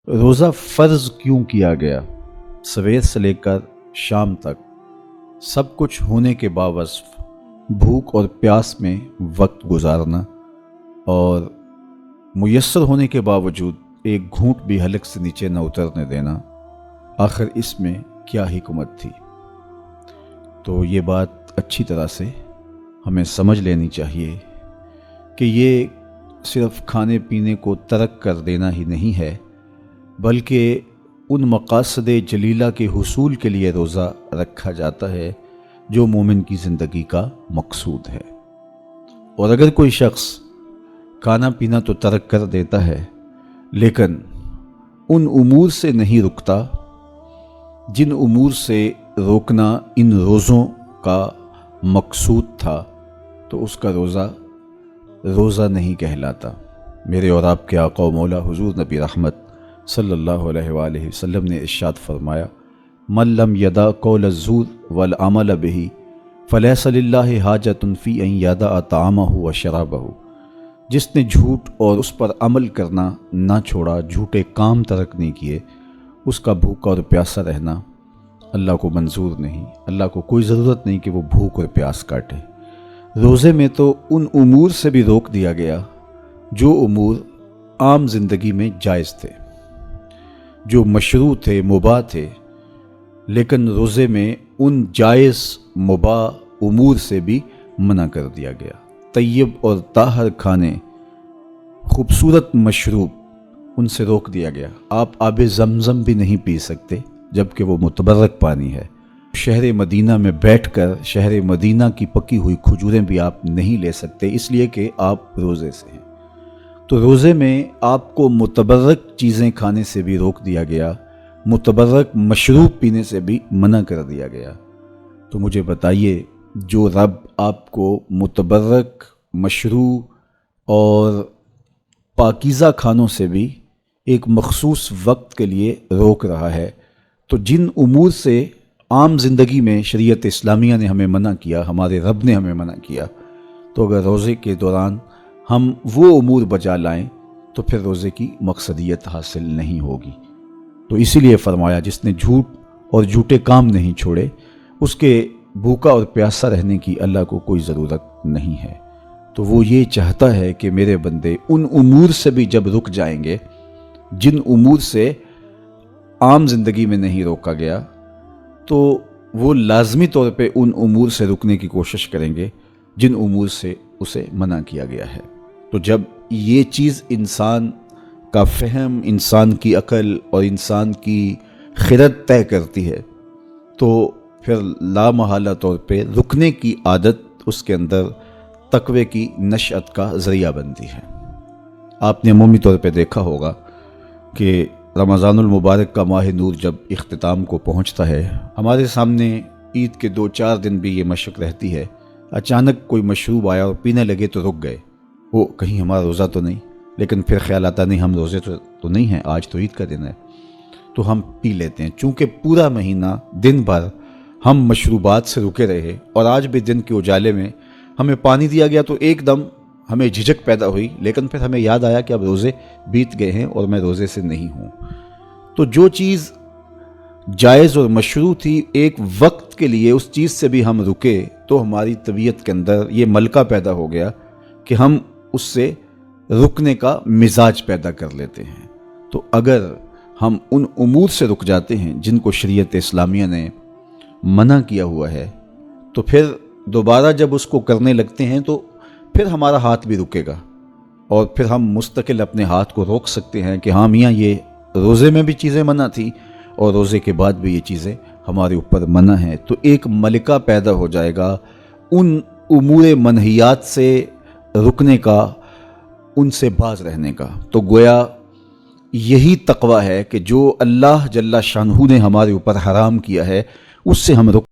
روزہ فرض کیوں کیا گیا؟ سویر سے لے کر شام تک سب کچھ ہونے کے باوصف بھوک اور پیاس میں وقت گزارنا اور میسر ہونے کے باوجود ایک گھونٹ بھی حلق سے نیچے نہ اترنے دینا، آخر اس میں کیا حکمت تھی؟ تو یہ بات اچھی طرح سے ہمیں سمجھ لینی چاہیے کہ یہ صرف کھانے پینے کو ترک کر دینا ہی نہیں ہے، بلکہ ان مقاصد جلیلہ کے حصول کے لیے روزہ رکھا جاتا ہے جو مومن کی زندگی کا مقصود ہے۔ اور اگر کوئی شخص کھانا پینا تو ترک کر دیتا ہے لیکن ان امور سے نہیں رکتا جن امور سے روکنا ان روزوں کا مقصود تھا، تو اس کا روزہ نہیں کہلاتا۔ میرے اور آپ کے آقا و مولا حضور نبی رحمت صلی اللہ علیہ وآلہ وسلم نے ارشاد فرمایا، من لم یدع قول الزور والعمل به فلیس للہ حاجۃ فی ان یدع طعامہ وشرابہ۔ جس نے جھوٹ اور اس پر عمل کرنا نہ چھوڑا، جھوٹے کام ترک نہیں کیے، اس کا بھوکا اور پیاسا رہنا اللہ کو منظور نہیں۔ اللہ کو کوئی ضرورت نہیں کہ وہ بھوک اور پیاس کاٹے۔ روزے میں تو ان امور سے بھی روک دیا گیا جو امور عام زندگی میں جائز تھے، جو مشروع تھے، مباح تھے، لیکن روزے میں ان جائز مباح امور سے بھی منع کر دیا گیا۔ طیب اور طاہر کھانے، خوبصورت مشروب، ان سے روک دیا گیا۔ آپ آب زمزم بھی نہیں پی سکتے جبکہ وہ متبرک پانی ہے۔ شہر مدینہ میں بیٹھ کر شہر مدینہ کی پکی ہوئی کھجوریں بھی آپ نہیں لے سکتے، اس لیے کہ آپ روزے سے ہیں۔ تو روزے میں آپ کو متبرک چیزیں کھانے سے بھی روک دیا گیا، متبرک مشروب پینے سے بھی منع کر دیا گیا۔ تو مجھے بتائیے، جو رب آپ کو متبرک، مشروع اور پاکیزہ کھانوں سے بھی ایک مخصوص وقت کے لیے روک رہا ہے، تو جن امور سے عام زندگی میں شریعت اسلامیہ نے ہمیں منع کیا، ہمارے رب نے ہمیں منع کیا، تو اگر روزے کے دوران ہم وہ امور بجا لائیں تو پھر روزے کی مقصدیت حاصل نہیں ہوگی۔ تو اسی لیے فرمایا، جس نے جھوٹ اور جھوٹے کام نہیں چھوڑے، اس کے بھوکا اور پیاسا رہنے کی اللہ کو کوئی ضرورت نہیں ہے۔ تو وہ یہ چاہتا ہے کہ میرے بندے ان امور سے بھی جب رک جائیں گے جن امور سے عام زندگی میں نہیں روکا گیا، تو وہ لازمی طور پہ ان امور سے رکنے کی کوشش کریں گے جن امور سے اسے منع کیا گیا ہے۔ تو جب یہ چیز انسان کا فہم، انسان کی عقل اور انسان کی خرد طے کرتی ہے، تو پھر لامحالہ طور پہ رکنے کی عادت اس کے اندر تقوی کی نشأت کا ذریعہ بنتی ہے۔ آپ نے عمومی طور پہ دیکھا ہوگا کہ رمضان المبارک کا ماہ نور جب اختتام کو پہنچتا ہے، ہمارے سامنے عید کے 2-4 دن بھی یہ مشق رہتی ہے، اچانک کوئی مشروب آیا اور پینے لگے تو رک گئے، وہ کہیں ہمارا روزہ تو نہیں، لیکن پھر خیال آتا نہیں ہم روزے تو نہیں ہیں، آج تو عید کا دن ہے، تو ہم پی لیتے ہیں۔ چونکہ پورا مہینہ دن بھر ہم مشروبات سے رکے رہے اور آج بھی دن کے اجالے میں ہمیں پانی دیا گیا تو ایک دم ہمیں جھجک پیدا ہوئی، لیکن پھر ہمیں یاد آیا کہ اب روزے بیت گئے ہیں اور میں روزے سے نہیں ہوں۔ تو جو چیز جائز اور مشروع تھی، ایک وقت کے لیے اس چیز سے بھی ہم رکے تو ہماری طبیعت کے اندر یہ ملکہ پیدا ہو گیا کہ ہم اس سے رکنے کا مزاج پیدا کر لیتے ہیں۔ تو اگر ہم ان امور سے رک جاتے ہیں جن کو شریعت اسلامیہ نے منع کیا ہوا ہے، تو پھر دوبارہ جب اس کو کرنے لگتے ہیں تو پھر ہمارا ہاتھ بھی رکے گا، اور پھر ہم مستقل اپنے ہاتھ کو روک سکتے ہیں کہ ہاں میاں، یہ روزے میں بھی چیزیں منع تھی اور روزے کے بعد بھی یہ چیزیں ہمارے اوپر منع ہیں۔ تو ایک ملکہ پیدا ہو جائے گا ان امور منہیات سے رکنے کا، ان سے باز رہنے کا۔ تو گویا یہی تقوی ہے کہ جو اللہ جل شانہ نے ہمارے اوپر حرام کیا ہے، اس سے ہم رک